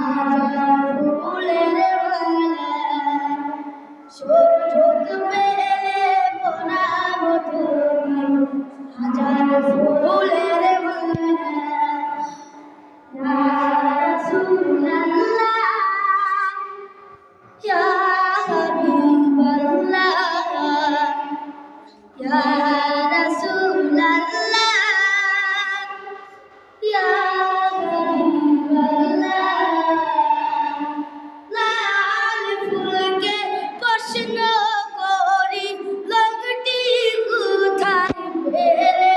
হাজার ফুলের মালা সুযোগ পেলে পরাবো তোমায় হাজার ফুলের মালা ইয়া রাসূলুল্লাহ ইয়া হাবিবাল্লাহ ইয়া রাসূলুল্লাহ ইয়া প্রশ্ন করি লোকটি কোথায় পেলে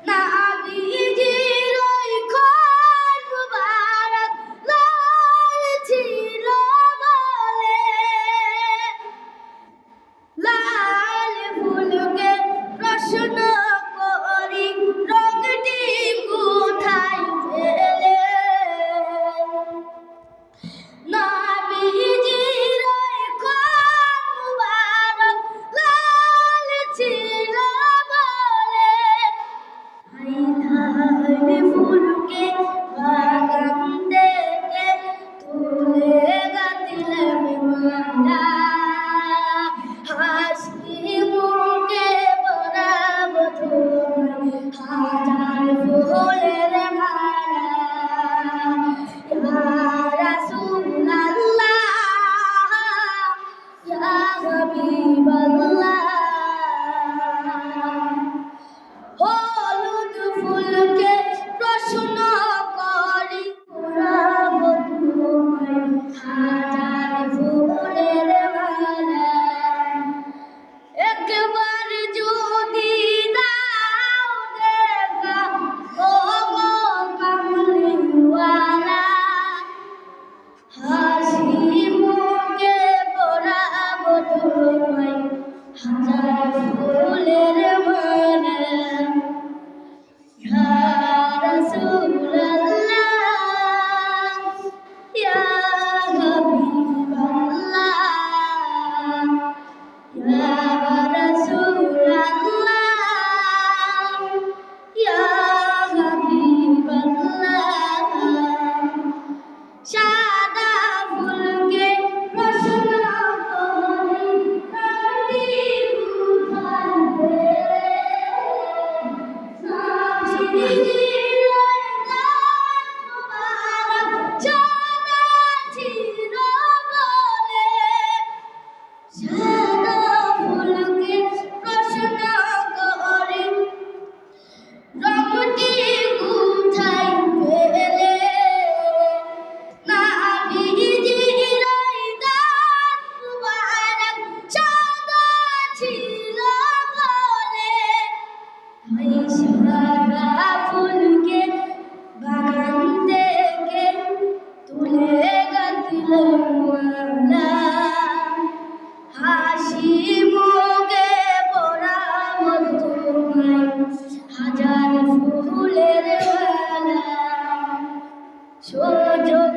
নবীজির ওই খোঁজ মুবারক লাল ছিল বলে লাল ফুলকে প্রশ্ন করি লোকটি কোথায় পেলে নবীজির ওই খোঁজ মুবারক লাল ছিল বলে হাই ফুলকে বাগান থেকে তুলে গাঁথিলেন মালা হাসি মুখে পরাবো তোমায় হাজার ফুলের মালা ইয়া রাসূলুল্লাহ ইয়া হাবিবাল্লাহ হলুদ ফুলকে প্রশ্ন করি পরাবো তোমায় হাজার ফুলের মালা একবার যদি দাও দেখা ও গো কামলিওয়ালা হাসি মুখে পরাবো তোমায় হাজার ফুলের মালা ইয়া রাসূলুল্লাহ ইয়া হাবিবাল্লাহ ইয়া রাসূলুল্লাহ ইয়া হাবিবাল্লাহ সাদা ফুলকে প্রশ্ন করি নবী কোথায় পেলে নবীজির ওই খোঁজ মুবারক সাদা ছিল বলে সাদা ফুলকে প্রশ্ন করি রংটি কোথায় পেলে নবীজির ওই দাঁত মুবারক সাদা ছিল বলে ওই সাদা ফুলকে বাগান থেকে তুলে গাঁথিলেন মালা হাসি মুখে পরাবো তোমায় হাজার ফুলের মালা সুযোগ